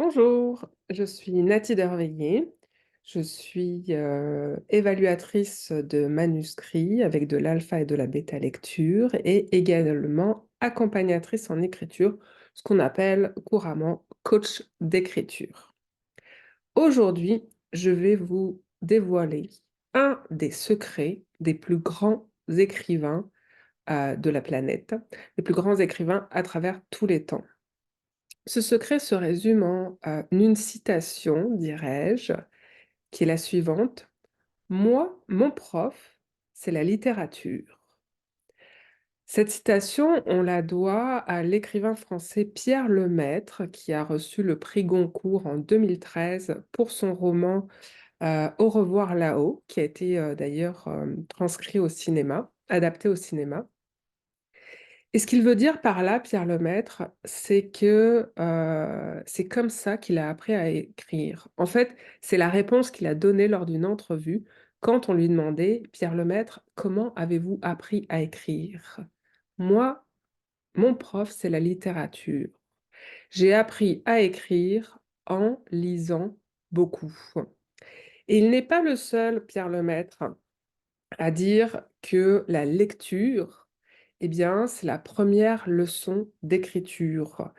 Bonjour, je suis Nathalie Derveillé. Je suis évaluatrice de manuscrits avec de l'alpha et de la bêta lecture et également accompagnatrice en écriture, ce qu'on appelle couramment coach d'écriture. Aujourd'hui, je vais vous dévoiler un des secrets des plus grands écrivains de la planète, les plus grands écrivains à travers tous les temps. Ce secret se résume en une citation, dirais-je, qui est la suivante: «Moi, mon prof, c'est la littérature». Cette citation, on la doit à l'écrivain français Pierre Lemaitre, qui a reçu le prix Goncourt en 2013 pour son roman Au revoir là-haut, qui a été d'ailleurs transcrit au cinéma, adapté au cinéma. Et ce qu'il veut dire par là, Pierre Lemaitre, c'est que, c'est comme ça qu'il a appris à écrire. En fait, c'est la réponse qu'il a donnée lors d'une entrevue quand on lui demandait: «Pierre Lemaitre, comment avez-vous appris à écrire?» «Moi, mon prof, c'est la littérature. J'ai appris à écrire en lisant beaucoup». Et il n'est pas le seul, Pierre Lemaitre, à dire que la lecture, eh bien, c'est la première leçon d'écriture.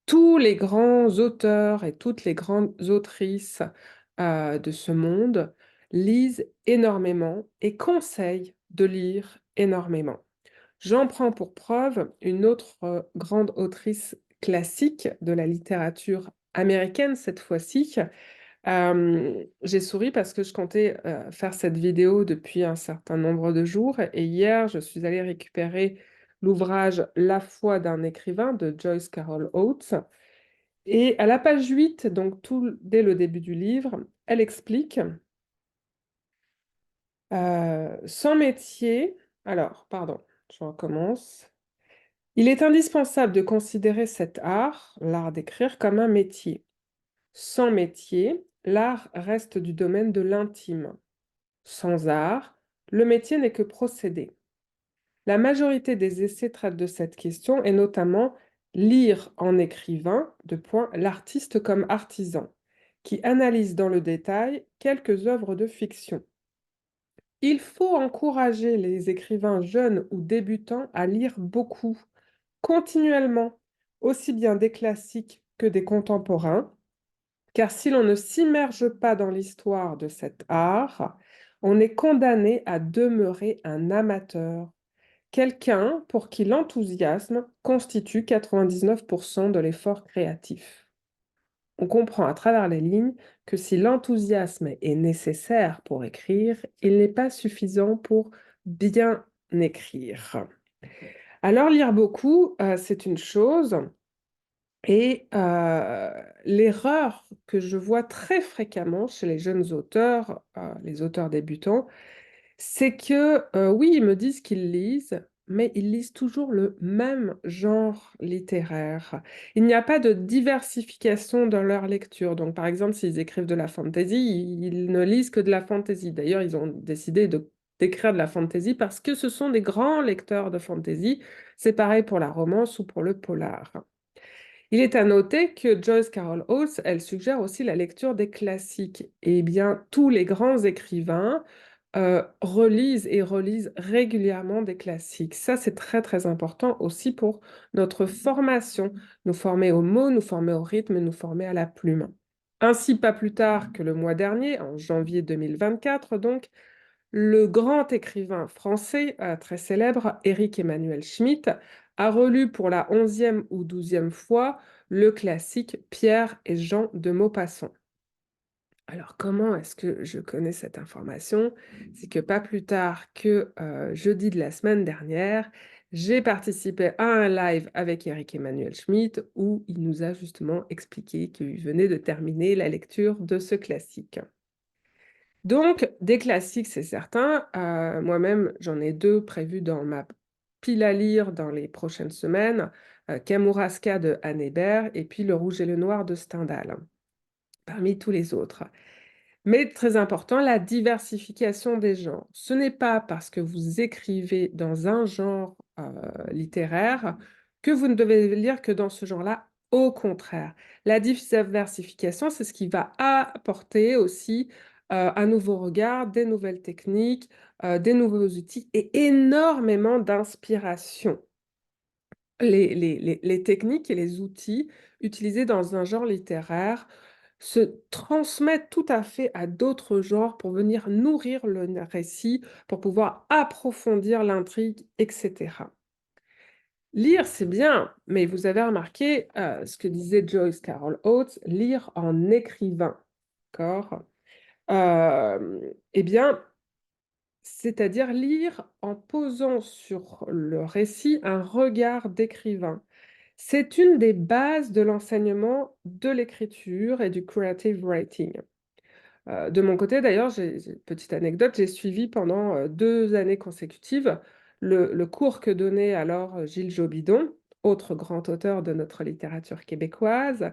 Tous les grands auteurs et toutes les grandes autrices, de ce monde lisent énormément et conseillent de lire énormément. J'en prends pour preuve une autre, grande autrice classique de la littérature américaine cette fois-ci. J'ai souri parce que je comptais, faire cette vidéo depuis un certain nombre de jours et hier, je suis allée récupérer l'ouvrage «La foi d'un écrivain» de Joyce Carol Oates et à la page 8, donc dès le début du livre, elle explique, «Sans métier» alors pardon, je recommence. «Il est indispensable de considérer cet art, l'art d'écrire, comme un métier. Sans métier, l'art reste du domaine de l'intime. Sans art, le métier n'est que procédé. La majorité des essais traitent de cette question et notamment lire en écrivain, l'artiste comme artisan, qui analyse dans le détail quelques œuvres de fiction. Il faut encourager les écrivains jeunes ou débutants à lire beaucoup, continuellement, aussi bien des classiques que des contemporains, car si l'on ne s'immerge pas dans l'histoire de cet art, on est condamné à demeurer un amateur, quelqu'un pour qui l'enthousiasme constitue 99% de l'effort créatif. On comprend à travers les lignes que si l'enthousiasme est nécessaire pour écrire, il n'est pas suffisant pour bien écrire. Alors lire beaucoup, c'est une chose, et l'erreur que je vois très fréquemment chez les jeunes auteurs, les auteurs débutants, c'est que, oui, ils me disent qu'ils lisent, mais ils lisent toujours le même genre littéraire. Il n'y a pas de diversification dans leur lecture. Donc, par exemple, s'ils écrivent de la fantasy, ils ne lisent que de la fantasy. D'ailleurs, ils ont décidé d'écrire de la fantasy parce que ce sont des grands lecteurs de fantasy. C'est pareil pour la romance ou pour le polar. Il est à noter que Joyce Carol Oates, elle suggère aussi la lecture des classiques. Eh bien, tous les grands écrivains relisent et relisent régulièrement des classiques. Ça, c'est très, très important aussi pour notre formation. Nous former aux mots, nous former au rythme, nous former à la plume. Ainsi, pas plus tard que le mois dernier, en janvier 2024 donc, le grand écrivain français, très célèbre, Éric Emmanuel Schmitt, a relu pour la 11e ou 12e fois le classique Pierre et Jean de Maupassant. Alors comment est-ce que je connais cette information? C'est que pas plus tard que, jeudi de la semaine dernière, j'ai participé à un live avec Éric Emmanuel Schmitt où il nous a justement expliqué qu'il venait de terminer la lecture de ce classique. Donc, des classiques, c'est certain. Moi-même, j'en ai 2 prévus dans ma pile à lire dans les prochaines semaines, Kamouraska de Anne Hébert et puis Le Rouge et le Noir de Stendhal, parmi tous les autres. Mais très important, la diversification des genres. Ce n'est pas parce que vous écrivez dans un genre, littéraire que vous ne devez lire que dans ce genre-là Au contraire, la diversification, c'est ce qui va apporter aussi un nouveau regard, des nouvelles techniques, des nouveaux outils et énormément d'inspiration. Les techniques et les outils utilisés dans un genre littéraire se transmettent tout à fait à d'autres genres pour venir nourrir le récit, pour pouvoir approfondir l'intrigue, etc. Lire, c'est bien, mais vous avez remarqué ce que disait Joyce Carol Oates, lire en écrivain, d'accord? Eh bien, c'est-à-dire lire en posant sur le récit un regard d'écrivain. C'est une des bases de l'enseignement de l'écriture et du creative writing. De mon côté, d'ailleurs, petite anecdote, j'ai suivi pendant 2 années consécutives le cours que donnait alors Gilles Jobidon, autre grand auteur de notre littérature québécoise,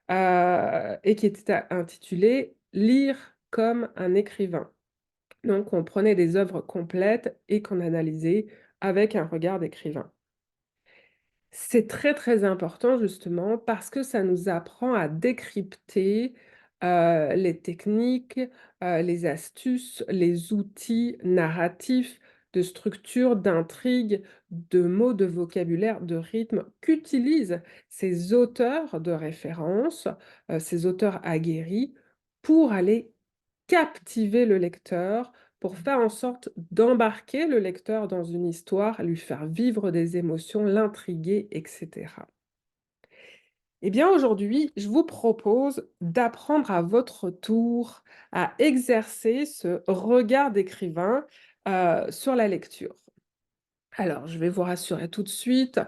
et qui était intitulé «Lire comme un écrivain». Donc on prenait des œuvres complètes et qu'on analysait avec un regard d'écrivain. C'est très, très important justement parce que ça nous apprend à décrypter, les techniques, les astuces, les outils narratifs, de structure, d'intrigue, de mots, de vocabulaire, de rythme qu'utilisent ces auteurs de référence, ces auteurs aguerris pour aller captiver le lecteur, pour faire en sorte d'embarquer le lecteur dans une histoire, lui faire vivre des émotions, l'intriguer, etc. Eh bien, aujourd'hui, je vous propose d'apprendre à votre tour à exercer ce regard d'écrivain sur la lecture. Alors, je vais vous rassurer tout de suite,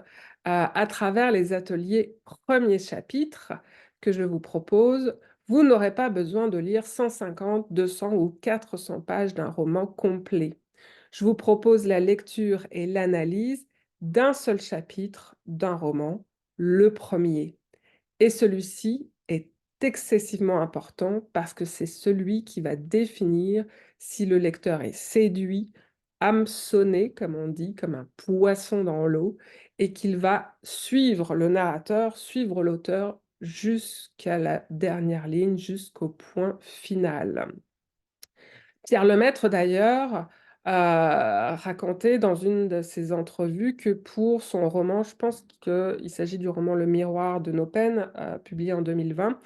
à travers les ateliers premier chapitre que je vous propose, vous n'aurez pas besoin de lire 150, 200 ou 400 pages d'un roman complet. Je vous propose la lecture et l'analyse d'un seul chapitre d'un roman, le premier. Et celui-ci est excessivement important parce que c'est celui qui va définir si le lecteur est séduit, hameçonné, comme on dit, comme un poisson dans l'eau, et qu'il va suivre le narrateur, suivre l'auteur jusqu'à la dernière ligne, jusqu'au point final. Pierre Lemaître, d'ailleurs, racontait dans une de ses entrevues que pour son roman, je pense qu'il s'agit du roman Le Miroir de nos peines, publié en 2020.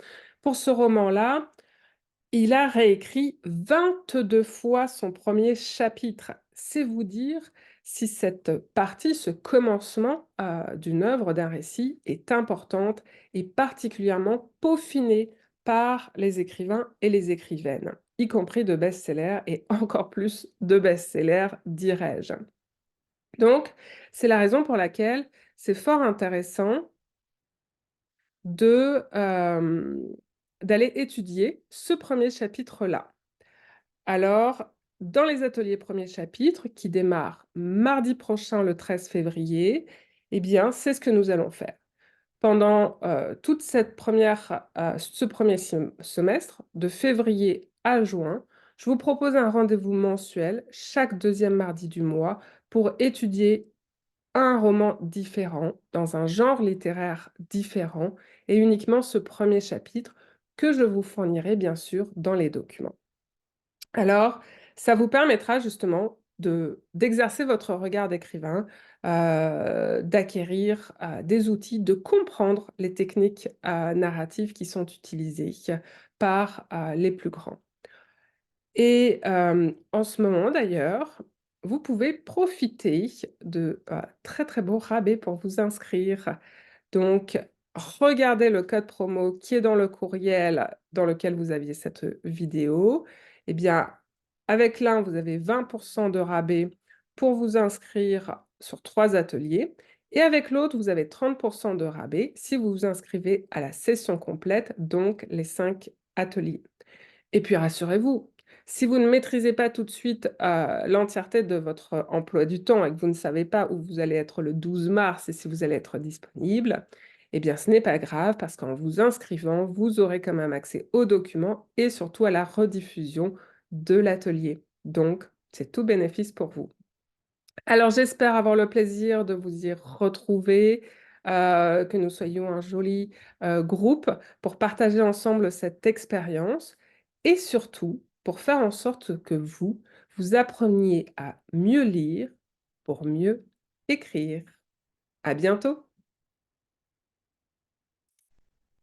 Pour ce roman-là, il a réécrit 22 fois son premier chapitre. C'est vous dire si cette partie, ce commencement d'une œuvre, d'un récit, est importante et particulièrement peaufinée par les écrivains et les écrivaines, y compris de best-sellers et encore plus de best-sellers, dirais-je. Donc, c'est la raison pour laquelle c'est fort intéressant de, d'aller étudier ce premier chapitre-là. Alors, dans les ateliers premier chapitre, qui démarrent mardi prochain, le 13 février, eh bien, c'est ce que nous allons faire. Pendant toute ce premier semestre, de février à juin, je vous propose un rendez-vous mensuel chaque deuxième mardi du mois pour étudier un roman différent, dans un genre littéraire différent, et uniquement ce premier chapitre que je vous fournirai bien sûr dans les documents. Alors, ça vous permettra justement d'exercer votre regard d'écrivain, d'acquérir des outils, de comprendre les techniques narratives qui sont utilisées par les plus grands. Et en ce moment d'ailleurs, vous pouvez profiter de très très beaux rabais pour vous inscrire. Donc, regardez le code promo qui est dans le courriel dans lequel vous aviez cette vidéo. Eh bien, avec l'un, vous avez 20% de rabais pour vous inscrire sur 3 ateliers. Et avec l'autre, vous avez 30% de rabais si vous vous inscrivez à la session complète, donc les 5 ateliers. Et puis rassurez-vous, si vous ne maîtrisez pas tout de suite l'entièreté de votre emploi du temps et que vous ne savez pas où vous allez être le 12 mars et si vous allez être disponible, eh bien ce n'est pas grave parce qu'en vous inscrivant, vous aurez quand même accès aux documents et surtout à la rediffusion de l'atelier. Donc, c'est tout bénéfice pour vous. Alors j'espère avoir le plaisir de vous y retrouver. que nous soyons un joli groupe pour partager ensemble cette expérience et surtout pour faire en sorte que vous appreniez à mieux lire pour mieux écrire. À bientôt!